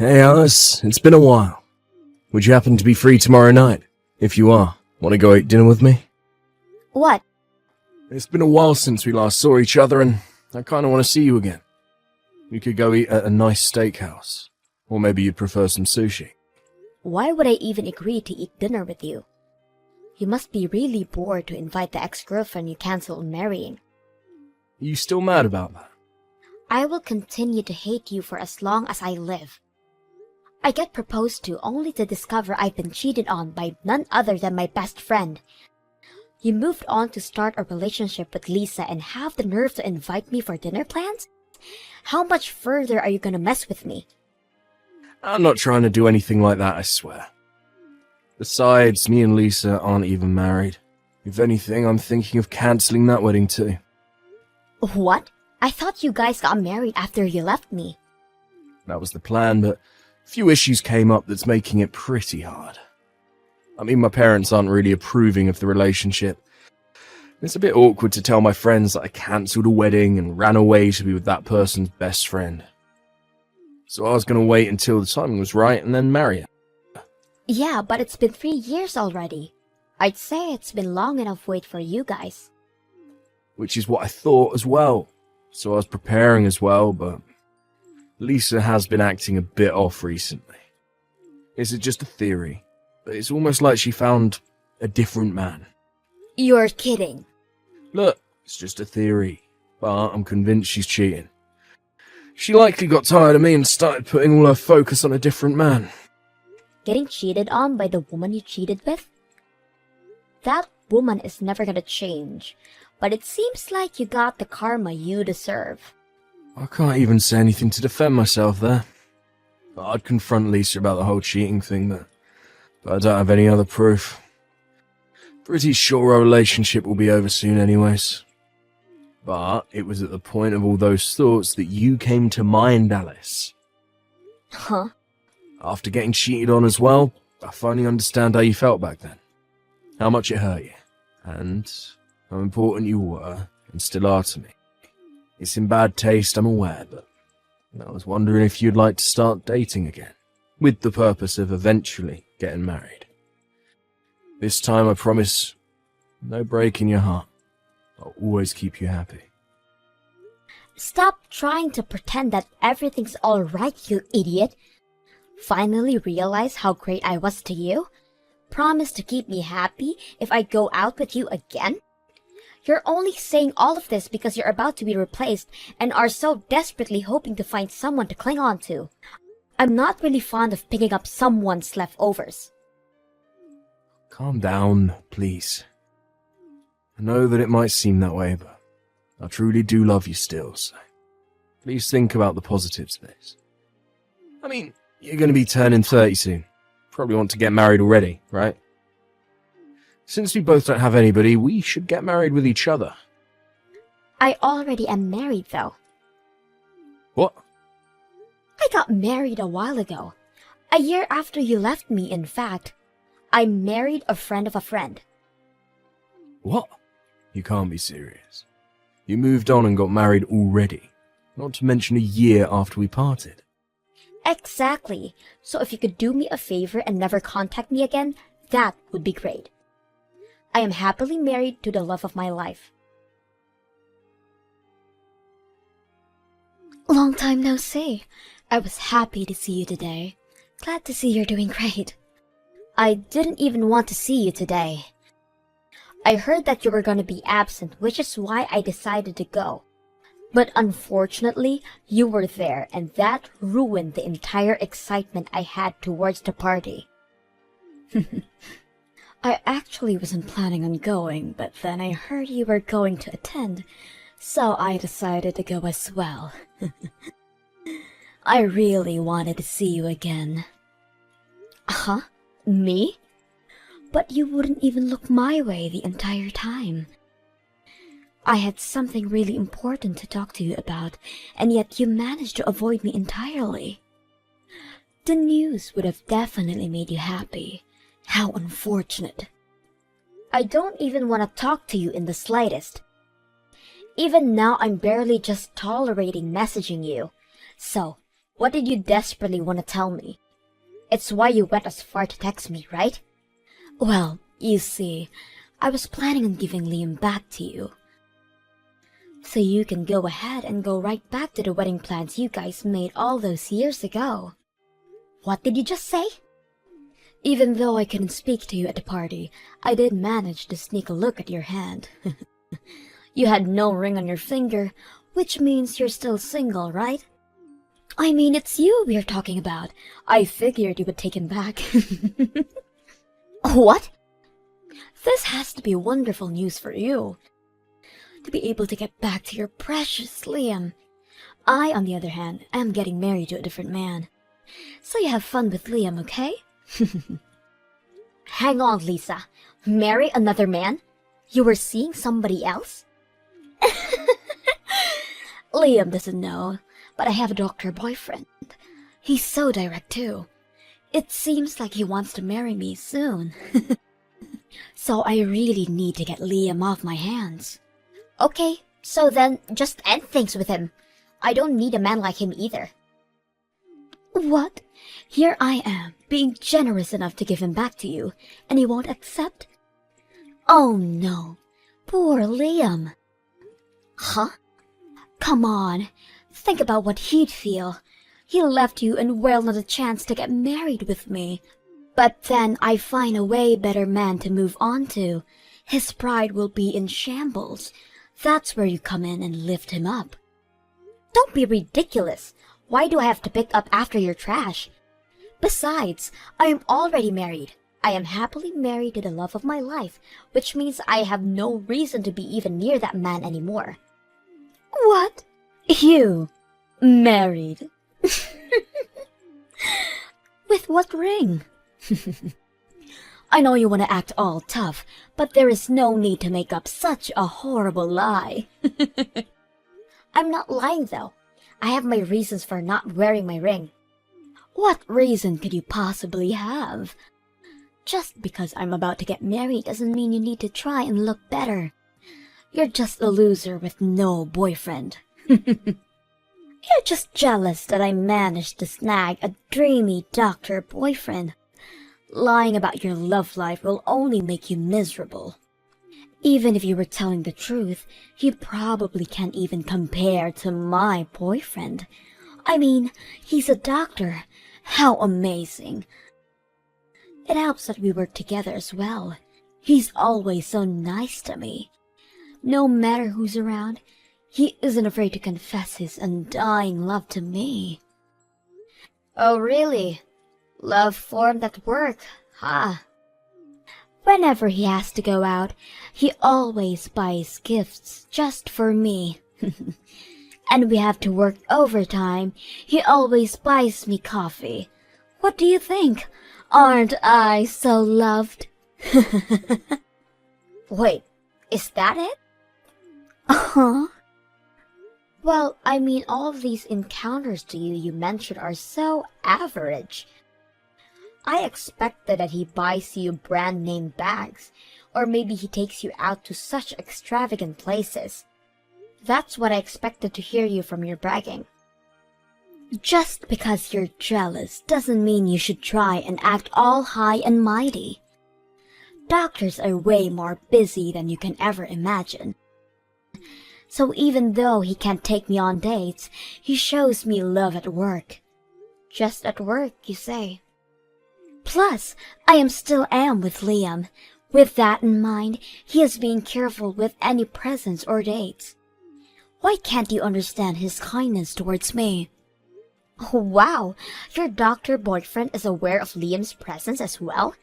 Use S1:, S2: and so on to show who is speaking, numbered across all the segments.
S1: Hey Alice, it's been a while. Would you happen to be free tomorrow night? If you are, want to go eat dinner with me?
S2: What?
S1: It's been a while since we last saw each other and I kind of want to see you again. We could go eat at a nice steakhouse. Or maybe you'd prefer some sushi.
S2: Why would I even agree to eat dinner with you? You must be really bored to invite the ex-girlfriend you canceled on marrying.
S1: Are you still mad about that?
S2: I will continue to hate you for as long as I live. I get proposed to only to discover I've been cheated on by none other than my best friend. You moved on to start a relationship with Lisa and have the nerve to invite me for dinner plans? How much further are you gonna mess with me?
S1: I'm not trying to do anything like that, I swear. Besides, me and Lisa aren't even married. If anything, I'm thinking of cancelling that wedding too.
S2: What? I thought you guys got married after you left me.
S1: That was the plan, but a few issues came up that's making it pretty hard. I mean, my parents aren't really approving of the relationship. It's a bit awkward to tell my friends that I cancelled a wedding and ran away to be with that person's best friend. So I was going to wait until the timing was right and then marry her.
S2: Yeah, but it's been 3 years already. I'd say it's been long enough wait for you guys.
S1: Which is what I thought as well. So I was preparing as well, but Lisa has been acting a bit off recently. This is just a theory, but it's almost like she found a different man.
S2: You're kidding.
S1: Look, it's just a theory, but I'm convinced she's cheating. She likely got tired of me and started putting all her focus on a different man.
S2: Getting cheated on by the woman you cheated with? That woman is never gonna change, but it seems like you got the karma you deserve.
S1: I can't even say anything to defend myself there. I'd confront Lisa about the whole cheating thing, but I don't have any other proof. Pretty sure our relationship will be over soon anyways. But it was at the point of all those thoughts that you came to mind, Alice.
S2: Huh?
S1: After getting cheated on as well, I finally understand how you felt back then. How much it hurt you. And how important you were and still are to me. It's in bad taste, I'm aware, but I was wondering if you'd like to start dating again, with the purpose of eventually getting married. This time I promise, no break in your heart. I'll always keep you happy.
S2: Stop trying to pretend that everything's alright, you idiot. Finally realize how great I was to you? Promise to keep me happy if I go out with you again? You're only saying all of this because you're about to be replaced and are so desperately hoping to find someone to cling on to. I'm not really fond of picking up someone's leftovers.
S1: Calm down, please. I know that it might seem that way, but I truly do love you still, so please think about the positives of this. I mean, you're going to be turning 30 soon. Probably want to get married already, right? Since we both don't have anybody, we should get married with each other.
S2: I already am married, though.
S1: What?
S2: I got married a while ago. A year after you left me, in fact. I married a friend of a friend.
S1: What? You can't be serious. You moved on and got married already. Not to mention a year after we parted.
S2: Exactly. So if you could do me a favor and never contact me again, that would be great. I am happily married to the love of my life. Long time no see. I was happy to see you today. Glad to see you're doing great. I didn't even want to see you today. I heard that you were gonna be absent, which is why I decided to go. But unfortunately, you were there, and that ruined the entire excitement I had towards the party. I actually wasn't planning on going, but then I heard you were going to attend, so I decided to go as well. I really wanted to see you again. Huh? Me? But you wouldn't even look my way the entire time. I had something really important to talk to you about, and yet you managed to avoid me entirely. The news would have definitely made you happy. How unfortunate. I don't even want to talk to you in the slightest. Even now, I'm barely just tolerating messaging you. So, What did you desperately want to tell me? It's why you went as far to text me, right? Well, you see, I was planning on giving Liam back to you. So you can go ahead and go right back to the wedding plans you guys made all those years ago. What did you just say? Even though I couldn't speak to you at the party, I did manage to sneak a look at your hand. You had no ring on your finger, which means you're still single, right? I mean, it's you we're talking about. I figured you would take him back. What? This has to be wonderful news for you. To be able to get back to your precious Liam. I, on the other hand, am getting married to a different man. So you have fun with Liam, okay? Hang on, Lisa. Marry another man? You were seeing somebody else? Liam doesn't know, but I have a doctor boyfriend. He's so direct too. It seems like he wants to marry me soon. So I really need to get Liam off my hands. Okay, so then just end things with him. I don't need a man like him either. What? Here I am, being generous enough to give him back to you, and he won't accept? Oh no, poor Liam. Huh? Come on, think about what he'd feel. He left you and well not a chance to get married with me. But then I find a way better man to move on to. His pride will be in shambles. That's where you come in and lift him up. Don't be ridiculous. Why do I have to pick up after your trash? Besides, I am already married. I am happily married to the love of my life, which means I have no reason to be even near that man anymore. What? You? Married? With what ring? I know you want to act all tough, but there is no need to make up such a horrible lie. I'm not lying though. I have my reasons for not wearing my ring. What reason could you possibly have? Just because I'm about to get married doesn't mean you need to try and look better. You're just a loser with no boyfriend. You're just jealous that I managed to snag a dreamy doctor boyfriend. Lying about your love life will only make you miserable. Even if you were telling the truth, he probably can't even compare to my boyfriend. I mean, he's a doctor. How amazing. It helps that we work together as well. He's always so nice to me. No matter who's around, he isn't afraid to confess his undying love to me. Oh, really? Love formed at work, huh? Whenever he has to go out, he always buys gifts just for me. And we have to work overtime, he always buys me coffee. What do you think? Aren't I so loved? Wait, is that it? Uh-huh. Well, I mean, all of these encounters to you mentioned are so average. I expected that he buys you brand name bags, or maybe he takes you out to such extravagant places. That's what I expected to hear you from your bragging. Just because you're jealous doesn't mean you should try and act all high and mighty. Doctors are way more busy than you can ever imagine. So even though he can't take me on dates, he shows me love at work. Just at work, you say. Plus, I still am with Liam. With that in mind, he is being careful with any presents or dates. Why can't you understand his kindness towards me? Oh, wow, your doctor boyfriend is aware of Liam's presence as well?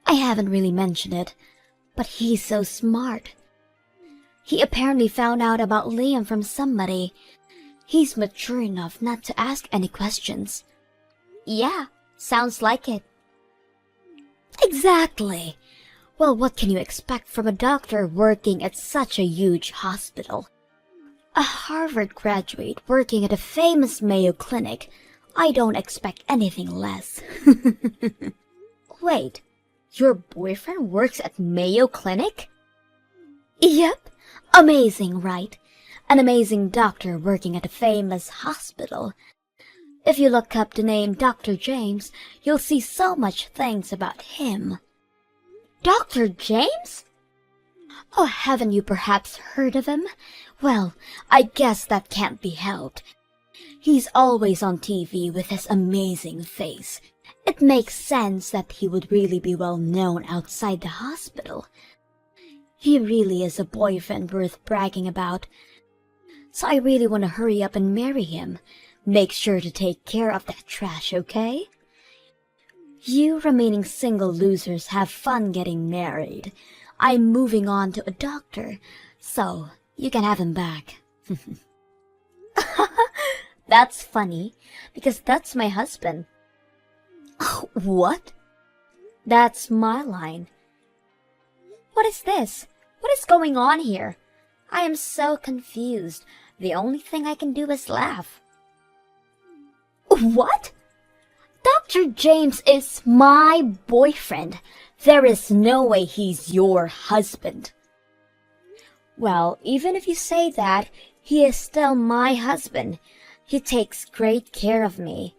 S2: I haven't really mentioned it, but he's so smart. He apparently found out about Liam from somebody. He's mature enough not to ask any questions. Yeah, sounds like it. Exactly. Well, what can you expect from a doctor working at such a huge hospital? A Harvard graduate working at a famous Mayo Clinic. I don't expect anything less. Wait, your boyfriend works at Mayo Clinic? Yep, amazing, right? An amazing doctor working at a famous hospital. If you look up the name Dr. James, you'll see so much things about him. Dr. James? Oh, haven't you perhaps heard of him? Well, I guess that can't be helped. He's always on TV with his amazing face. It makes sense that he would really be well known outside the hospital. He really is a boyfriend worth bragging about. So I really want to hurry up and marry him. Make sure to take care of that trash, okay? You remaining single losers have fun getting married. I'm moving on to a doctor, so you can have him back. That's funny, because that's my husband. What? That's my line. What is this? What is going on here? I am so confused. The only thing I can do is laugh. What? Dr. James is my boyfriend. There is no way he's your husband. Well, even if you say that, he is still my husband. He takes great care of me.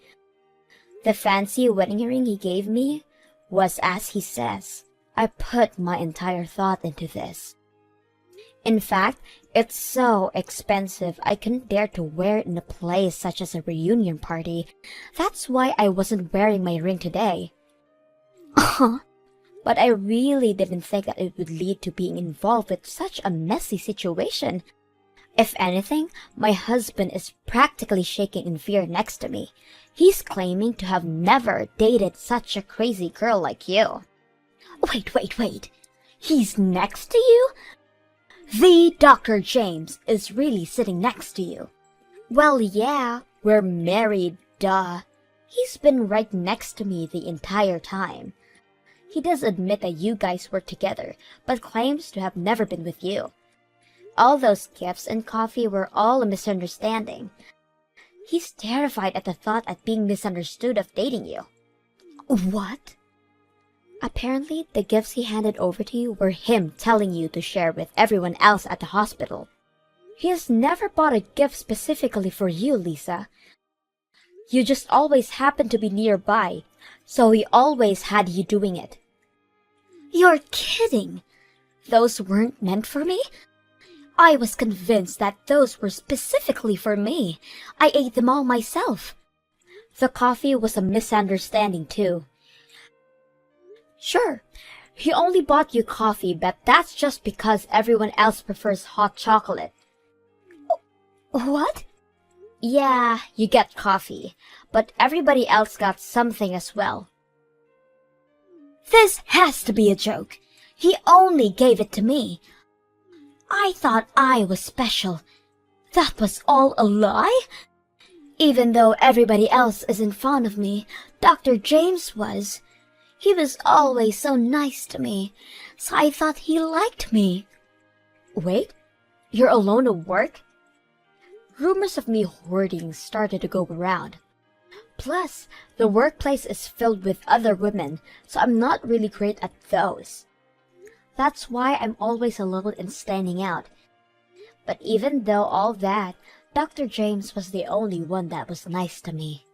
S2: The fancy wedding ring he gave me was as he says. I put my entire thought into this. In fact, it's so expensive I couldn't dare to wear it in a place such as a reunion party. That's why I wasn't wearing my ring today. But I really didn't think that it would lead to being involved with such a messy situation. If anything, my husband is practically shaking in fear next to me. He's claiming to have never dated such a crazy girl like you. Wait. He's next to you? The Dr. James is really sitting next to you. Well, yeah, we're married, duh. He's been right next to me the entire time. He does admit that you guys were together, but claims to have never been with you. All those gifts and coffee were all a misunderstanding. He's terrified at the thought of being misunderstood of dating you. What? Apparently, the gifts he handed over to you were him telling you to share with everyone else at the hospital. He has never bought a gift specifically for you, Lisa. You just always happened to be nearby, so he always had you doing it. You're kidding! Those weren't meant for me? I was convinced that those were specifically for me. I ate them all myself. The coffee was a misunderstanding too. Sure, he only bought you coffee, but that's just because everyone else prefers hot chocolate. What? Yeah, you get coffee, but everybody else got something as well. This has to be a joke. He only gave it to me. I thought I was special. That was all a lie? Even though everybody else isn't fond of me, Dr. James was. He was always so nice to me, so I thought he liked me. Wait, you're alone at work? Rumors of me hoarding started to go around. Plus, the workplace is filled with other women, so I'm not really great at those. That's why I'm always alone and standing out. But even though all that, Dr. James was the only one that was nice to me.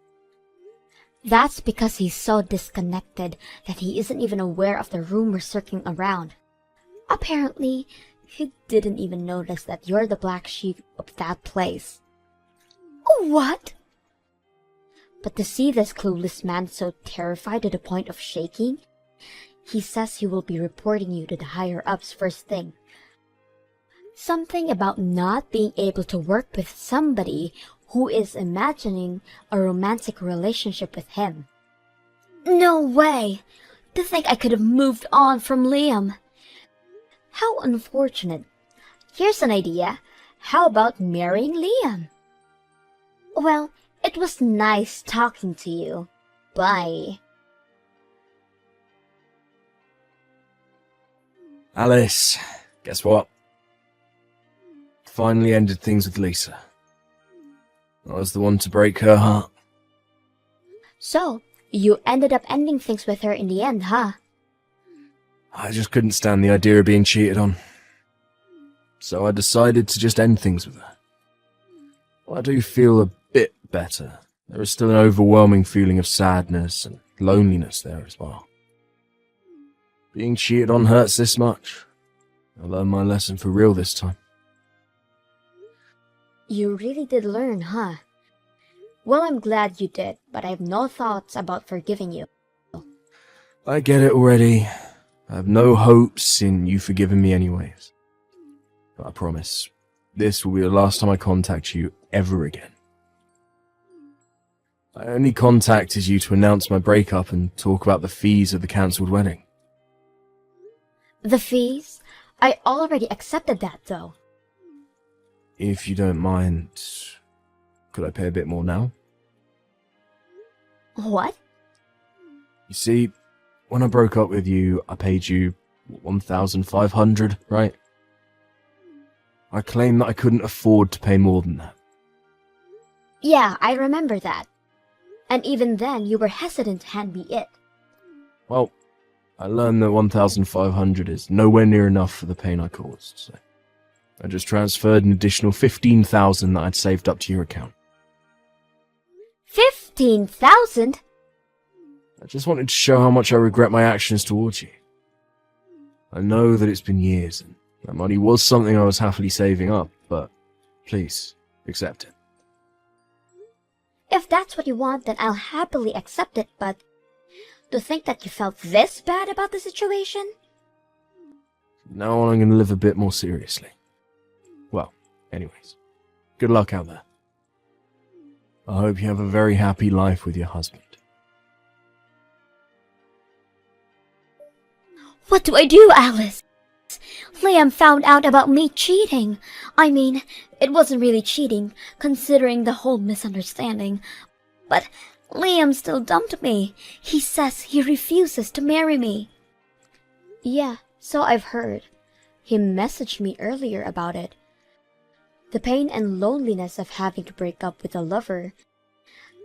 S2: That's because he's so disconnected that he isn't even aware of the rumors circling around. Apparently, he didn't even notice that you're the black sheep of that place. What? But to see this clueless man so terrified to the point of shaking, he says he will be reporting you to the higher-ups first thing. Something about not being able to work with somebody who is imagining a romantic relationship with him. No way! To think I could have moved on from Liam. How unfortunate. Here's an idea. How about marrying Liam? Well, it was nice talking to you. Bye.
S1: Alice, guess what? Finally ended things with Lisa. I was the one to break her heart.
S2: So, you ended up ending things with her in the end, huh?
S1: I just couldn't stand the idea of being cheated on. So I decided to just end things with her. Well, I do feel a bit better there is still an overwhelming feeling of sadness and loneliness there as well. Being cheated on hurts this much. I learned my lesson for real this time.
S2: You really did learn, huh? Well, I'm glad you did, but I have no thoughts about forgiving you.
S1: I get it already. I have no hopes in you forgiving me anyways. But I promise, this will be the last time I contact you ever again. I only contacted you to announce my breakup and talk about the fees of the cancelled wedding.
S2: The fees? I already accepted that, though.
S1: If you don't mind, could I pay a bit more now?
S2: What?
S1: You see, when I broke up with you, I paid you 1,500, right? I claim that I couldn't afford to pay more than that.
S2: Yeah, I remember that. And even then, you were hesitant to hand me it.
S1: Well, I learned that 1,500 is nowhere near enough for the pain I caused, so I just transferred an additional 15,000 that I'd saved up to your account.
S2: 15,000?
S1: I just wanted to show how much I regret my actions towards you. I know that it's been years, and that money was something I was happily saving up, but please, accept it.
S2: If that's what you want, then I'll happily accept it, but to think that you felt this bad about the situation?
S1: Now on, I'm going to live a bit more seriously. Well, anyways, good luck out there. I hope you have a very happy life with your husband.
S2: What do I do, Alice? Liam found out about me cheating. I mean, it wasn't really cheating, considering the whole misunderstanding. But Liam still dumped me. He says he refuses to marry me. Yeah, so I've heard. He messaged me earlier about it. The pain and loneliness of having to break up with a lover.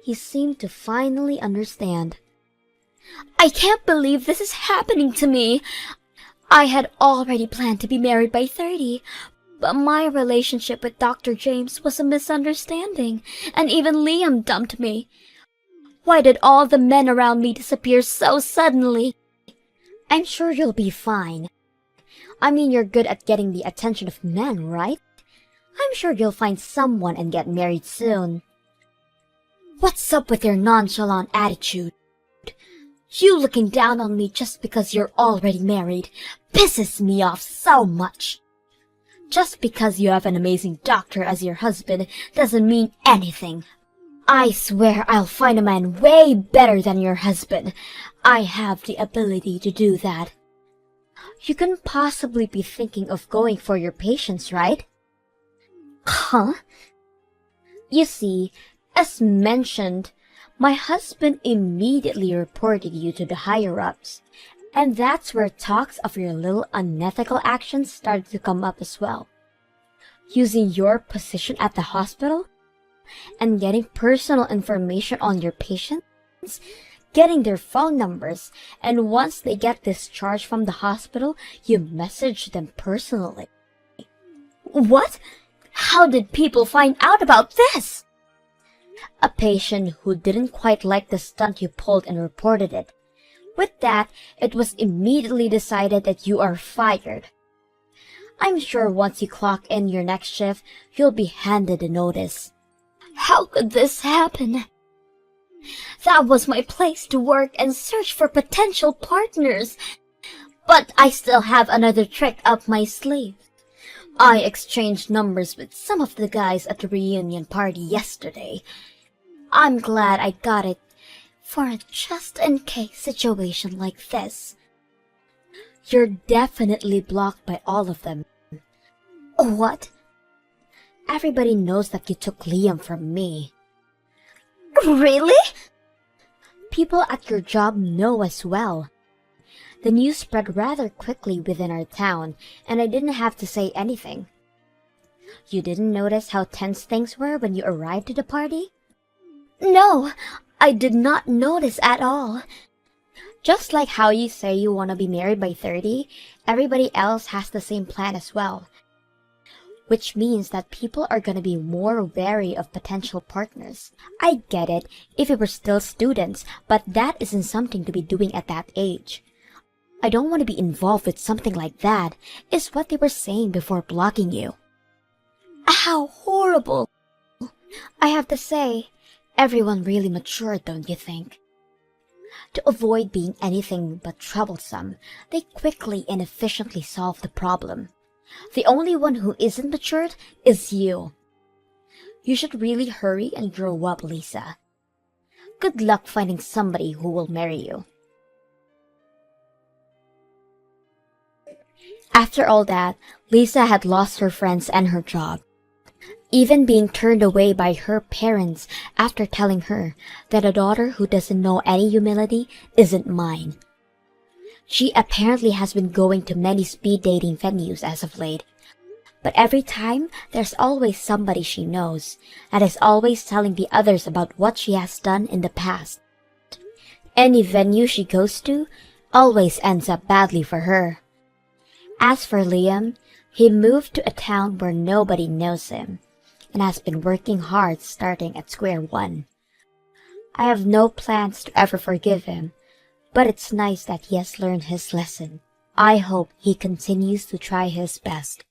S2: He seemed to finally understand. I can't believe this is happening to me. I had already planned to be married by 30, but my relationship with Dr. James was a misunderstanding, and even Liam dumped me. Why did all the men around me disappear so suddenly? I'm sure you'll be fine. I mean, you're good at getting the attention of men, right? I'm sure you'll find someone and get married soon. What's up with your nonchalant attitude? You looking down on me just because you're already married pisses me off so much. Just because you have an amazing doctor as your husband doesn't mean anything. I swear I'll find a man way better than your husband. I have the ability to do that. You couldn't possibly be thinking of going for your patients, right? Huh? You see, as mentioned, my husband immediately reported you to the higher-ups, and that's where talks of your little unethical actions started to come up as well. Using your position at the hospital and getting personal information on your patients, getting their phone numbers, and once they get discharged from the hospital, you message them personally. What? How did people find out about this? A patient who didn't quite like the stunt you pulled and reported it. With that, it was immediately decided that you are fired. I'm sure once you clock in your next shift, you'll be handed a notice. How could this happen? That was my place to work and search for potential partners. But I still have another trick up my sleeve. I exchanged numbers with some of the guys at the reunion party yesterday. I'm glad I got it for a just-in-case situation like this. You're definitely blocked by all of them. What? Everybody knows that you took Liam from me. Really? People at your job know as well. The news spread rather quickly within our town, and I didn't have to say anything. You didn't notice how tense things were when you arrived at the party? No, I did not notice at all. Just like how you say you want to be married by 30, everybody else has the same plan as well. which means that people are gonna be more wary of potential partners. I get it if we were still students, but that isn't something to be doing at that age. I don't want to be involved with something like that, is what they were saying before blocking you. How horrible! I have to say, everyone really matured, don't you think? To avoid being anything but troublesome, they quickly and efficiently solved the problem. The only one who isn't matured is you. You should really hurry and grow up, Lisa. Good luck finding somebody who will marry you. After all that, Lisa had lost her friends and her job, even being turned away by her parents after telling her that a daughter who doesn't know any humility isn't mine. She apparently has been going to many speed dating venues as of late, but every time there's always somebody she knows and is always telling the others about what she has done in the past. Any venue she goes to always ends up badly for her. As for Liam, he moved to a town where nobody knows him and has been working hard starting at square one. I have no plans to ever forgive him, but it's nice that he has learned his lesson. I hope he continues to try his best.